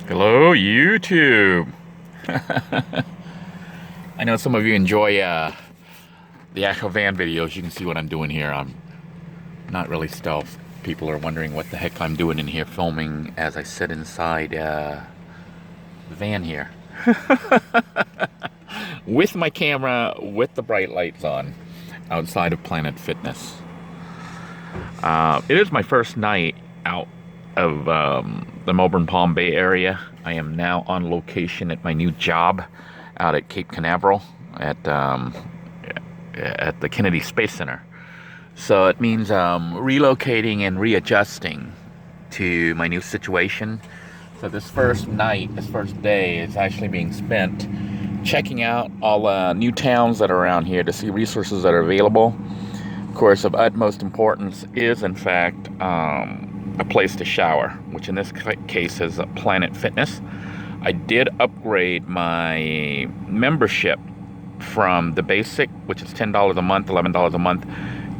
Hello, YouTube. I know some of you enjoy the actual van videos. You can see what I'm doing here. I'm not really stealth. People are wondering what the heck I'm doing in here filming as I sit inside the van here. With my camera, with the bright lights on, outside of Planet Fitness. It is my first night out of the Melbourne Palm Bay area. I am now on location at my new job out at Cape Canaveral at the Kennedy Space Center. So it means relocating and readjusting to my new situation. So this first night, this first day is actually being spent checking out all the new towns that are around here to see resources that are available. Of course, of utmost importance is, in fact, a place to shower, which in this case is Planet Fitness. I did upgrade my membership from the basic, which is $10 a month, $11 a month,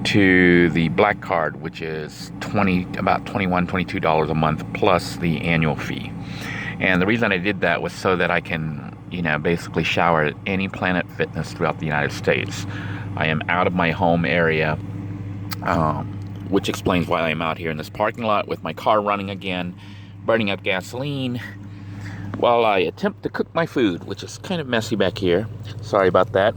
to the black card, which is about $21, $22 a month plus the annual fee. And the reason I did that was so that I can, basically shower at any Planet Fitness throughout the United States. I am out of my home area, which explains why I'm out here in this parking lot with my car running again, burning up gasoline, while I attempt to cook my food, which is kind of messy back here. Sorry about that.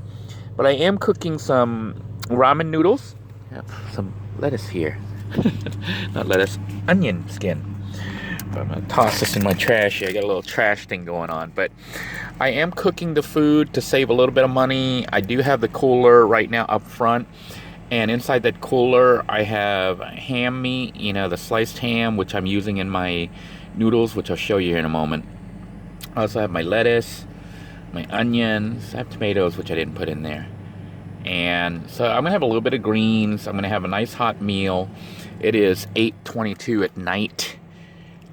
But I am cooking some ramen noodles. I have some lettuce here. Not lettuce, onion skin. But I'm going to toss this in my trash here. I got a little trash thing going on. But I am cooking the food to save a little bit of money. I do have the cooler right now up front. And inside that cooler, I have ham meat, the sliced ham, which I'm using in my noodles, which I'll show you here in a moment. I also have my lettuce, my onions. I have tomatoes, which I didn't put in there. And so I'm going to have a little bit of greens. I'm going to have a nice hot meal. It is 8:22 at night.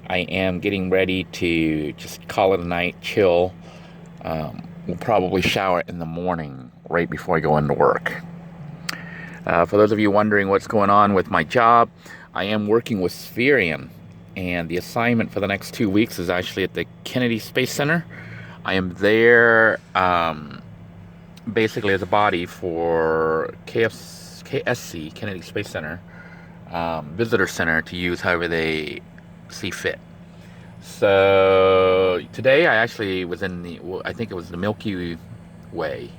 I am getting ready to just call it a night, chill. We'll probably shower in the morning right before I go into work. For those of you wondering what's going on with my job, I am working with Spherian, and the assignment for the next 2 weeks is actually at the Kennedy Space Center. I am there basically as a body for KSC, Kennedy Space Center, visitor center, to use however they see fit. So today I actually was in I think it was the Milky Way.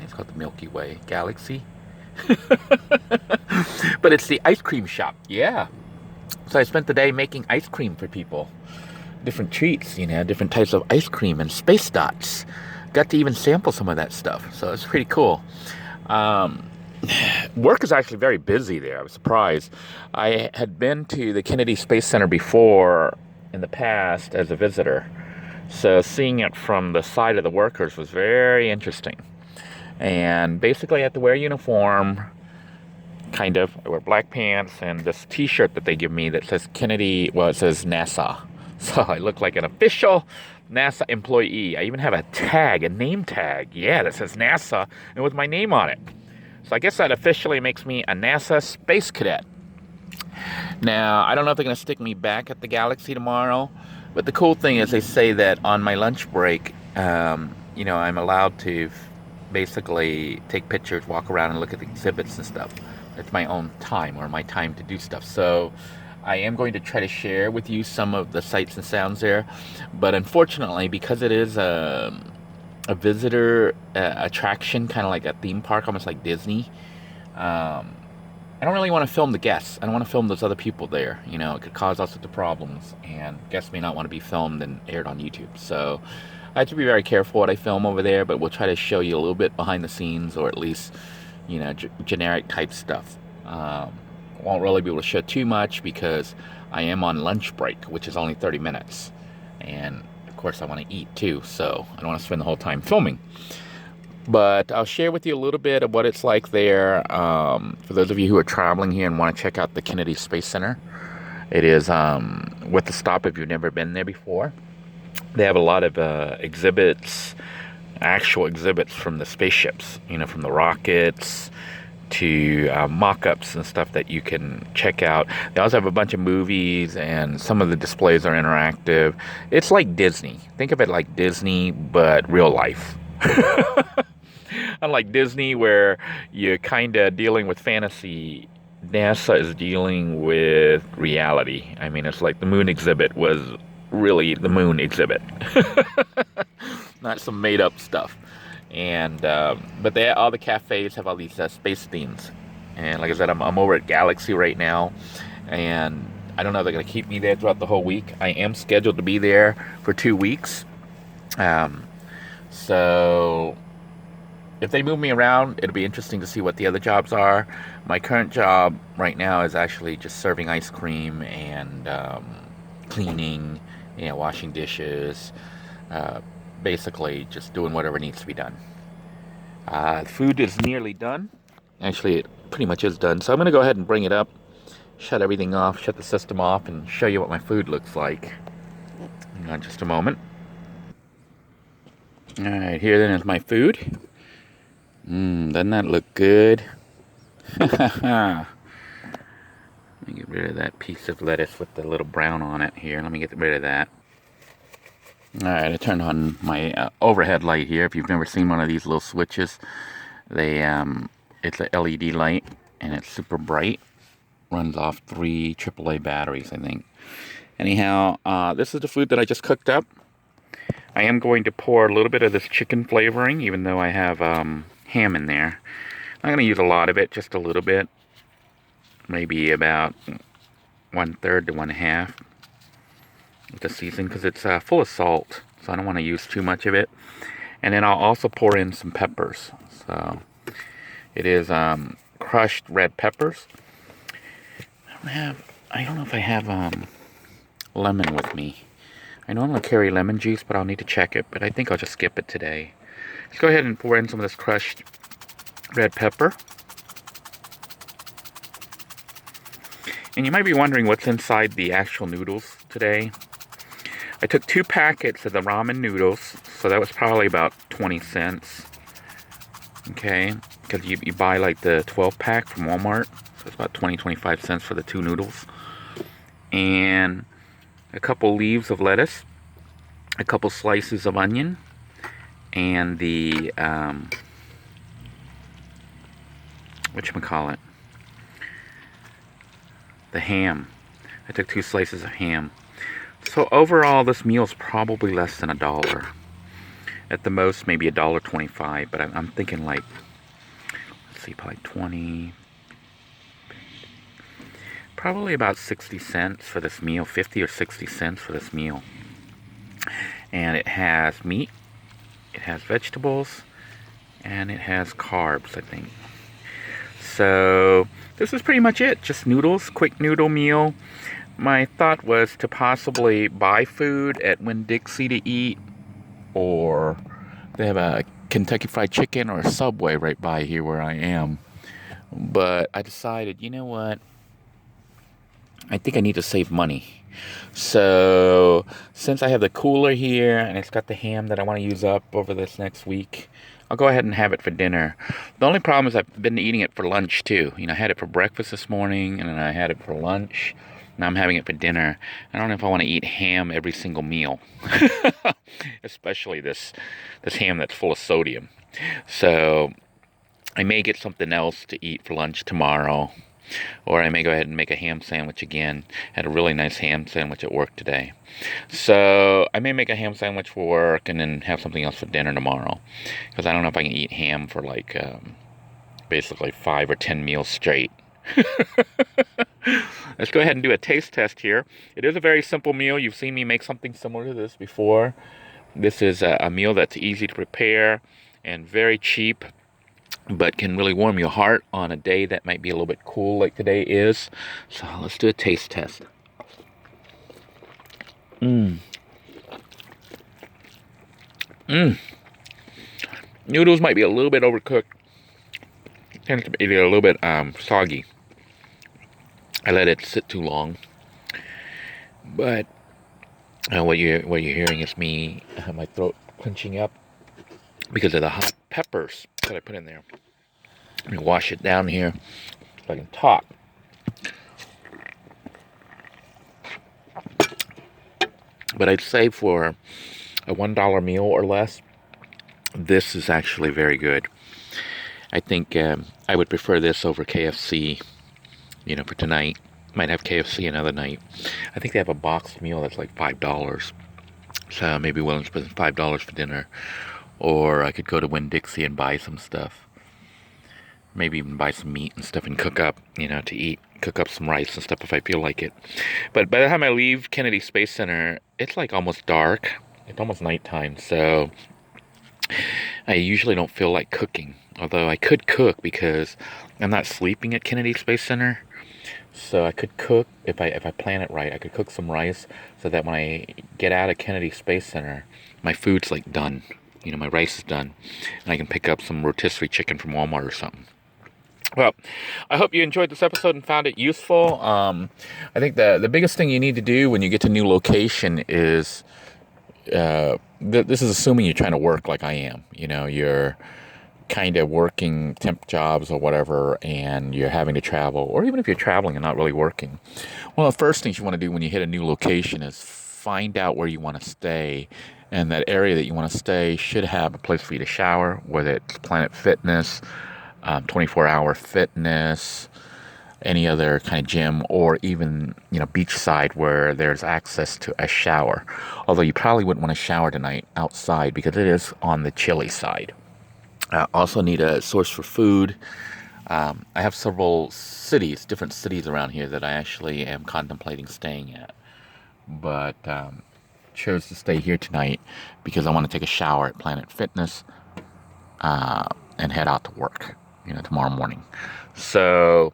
It's called the Milky Way Galaxy. But it's the ice cream shop, yeah. So I spent the day making ice cream for people. Different treats, different types of ice cream and space dots. Got to even sample some of that stuff, so it's pretty cool. Work is actually very busy there. I was surprised. I had been to the Kennedy Space Center before in the past as a visitor, so seeing it from the side of the workers was very interesting. And basically I have to wear a uniform, kind of. I wear black pants and this t-shirt that they give me that says Kennedy, it says NASA. So I look like an official NASA employee. I even have a tag, a name tag, that says NASA and with my name on it. So I guess that officially makes me a NASA space cadet. Now, I don't know if they're going to stick me back at the Galaxy tomorrow, but the cool thing is they say that on my lunch break, I'm allowed to basically take pictures, walk around and look at the exhibits and stuff. It's my own time, or my time to do stuff. So I am going to try to share with you some of the sights and sounds there. But unfortunately, because it is a visitor attraction, kind of like a theme park, almost like Disney, I don't really want to film the guests. I don't want to film those other people there. It could cause all sorts of problems, and guests may not want to be filmed and aired on YouTube. So I have to be very careful what I film over there, but we'll try to show you a little bit behind the scenes, or at least, generic type stuff. Won't really be able to show too much because I am on lunch break, which is only 30 minutes. And of course I want to eat too, so I don't want to spend the whole time filming. But I'll share with you a little bit of what it's like there. For those of you who are traveling here and want to check out the Kennedy Space Center, it is worth a stop if you've never been there before. They have a lot of exhibits, actual exhibits from the spaceships, from the rockets to mock-ups and stuff that you can check out. They also have a bunch of movies, and some of the displays are interactive. It's like Disney. Think of it like Disney, but real life. Unlike Disney, where you're kind of dealing with fantasy, NASA is dealing with reality. I mean, it's like the moon exhibit was really the moon exhibit, not some made-up stuff. And but all the cafes have all these space themes. And like I said, I'm over at Galaxy right now, and I don't know if they're gonna keep me there throughout the whole week. I am scheduled to be there for 2 weeks. So if they move me around, it'll be interesting to see what the other jobs are. My current job right now is actually just serving ice cream and cleaning, washing dishes, basically just doing whatever needs to be done. The food is nearly done. Actually, it pretty much is done. So I'm going to go ahead and bring it up, shut everything off, shut the system off, and show you what my food looks like. Hang on just a moment. Alright, here then is my food. Doesn't that look good? Let me get rid of that piece of lettuce with the little brown on it here. Let me get rid of that. Alright, I turned on my overhead light here. If you've never seen one of these little switches, it's a LED light, and it's super bright. Runs off 3 AAA batteries, I think. Anyhow, this is the food that I just cooked up. I am going to pour a little bit of this chicken flavoring, even though I have ham in there. I'm going to use a lot of it, just a little bit. Maybe about 1/3 to 1/2 of the seasoning, because it's full of salt, so I don't want to use too much of it. And then I'll also pour in some peppers. So it is crushed red peppers. I don't know if I have lemon with me. I normally carry lemon juice, but I'll need to check it. But I think I'll just skip it today. Let's go ahead and pour in some of this crushed red pepper. And you might be wondering what's inside the actual noodles today. I took 2 packets of the ramen noodles, so that was probably about 20 cents. Okay, because you buy like the 12 pack from Walmart, so it's about 20-25 cents for the 2 noodles. And a couple leaves of lettuce, a couple slices of onion, and the whatchamacallit, the ham. I took 2 slices of ham. So overall, this meal is probably less than $1. At the most, maybe $1.25. But I'm thinking like, let's see, probably 20. Probably about 60 cents for this meal, 50 or 60 cents for this meal. And it has meat, it has vegetables, and it has carbs, I think. So this is pretty much it. Just noodles, quick noodle meal. My thought was to possibly buy food at Winn-Dixie to eat, or they have a Kentucky Fried Chicken or a Subway right by here where I am. But I decided, you know what? I think I need to save money. So since I have the cooler here and it's got the ham that I want to use up over this next week, I'll go ahead and have it for dinner. The only problem is I've been eating it for lunch too. I had it for breakfast this morning, and then I had it for lunch. Now I'm having it for dinner. I don't know if I want to eat ham every single meal. Especially this ham that's full of sodium. So I may get something else to eat for lunch tomorrow. Or I may go ahead and make a ham sandwich again. Had a really nice ham sandwich at work today. So I may make a ham sandwich for work and then have something else for dinner tomorrow. Because I don't know if I can eat ham for like basically 5 or 10 meals straight. Let's go ahead and do a taste test here. It is a very simple meal. You've seen me make something similar to this before. This is a meal that's easy to prepare and very cheap, but can really warm your heart on a day that might be a little bit cool like today is. So let's do a taste test. Noodles might be a little bit overcooked. Tends to be a little bit soggy. I let it sit too long. But what you're hearing is me, my throat clenching up because of the hot peppers that I put in there. Let me wash it down here so I can talk. But I'd say for a $1 meal or less, this is actually very good. I think I would prefer this over KFC, for tonight. Might have KFC another night. I think they have a boxed meal that's like $5. So I may be willing to spend $5 for dinner. Or I could go to Winn-Dixie and buy some stuff. Maybe even buy some meat and stuff and cook up, to eat. Cook up some rice and stuff if I feel like it. But by the time I leave Kennedy Space Center, it's like almost dark. It's almost nighttime, so I usually don't feel like cooking. Although I could cook because I'm not sleeping at Kennedy Space Center. So I could cook, if I plan it right, I could cook some rice so that when I get out of Kennedy Space Center, my food's like done. My rice is done. And I can pick up some rotisserie chicken from Walmart or something. Well, I hope you enjoyed this episode and found it useful. I think the biggest thing you need to do when you get to a new location is, this is assuming you're trying to work like I am. You're kind of working temp jobs or whatever, and you're having to travel, or even if you're traveling and not really working. One of the first things you want to do when you hit a new location is find out where you want to stay, and that area that you want to stay should have a place for you to shower, whether it's Planet Fitness, 24-hour fitness, any other kind of gym, or even beachside where there's access to a shower. Although you probably wouldn't want to shower tonight outside because it is on the chilly side. Also need a source for food. I have several different cities around here that I actually am contemplating staying at. But chose to stay here tonight because I want to take a shower at Planet Fitness and head out to work, tomorrow morning. So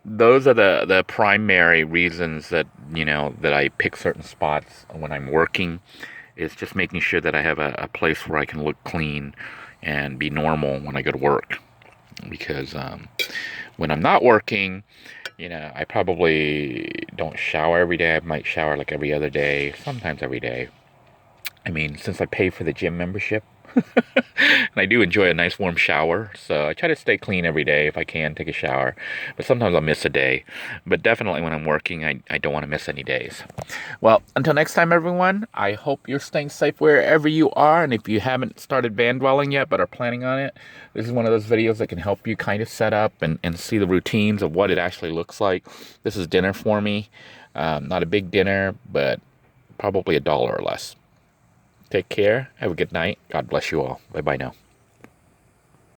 those are the primary reasons that, that I pick certain spots when I'm working, is just making sure that I have a place where I can look clean and be normal when I go to work. Because when I'm not working, I probably don't shower every day. I might shower like every other day, sometimes every day. I mean, since I pay for the gym membership, and I do enjoy a nice warm shower, so I try to stay clean every day if I can, take a shower. But sometimes I'll miss a day. But definitely when I'm working, I don't want to miss any days. Well, until next time, everyone, I hope you're staying safe wherever you are. And if you haven't started van dwelling yet but are planning on it, this is one of those videos that can help you kind of set up and see the routines of what it actually looks like. This is dinner for me. Not a big dinner, but probably $1 or less. Take care. Have a good night. God bless you all. Bye-bye now.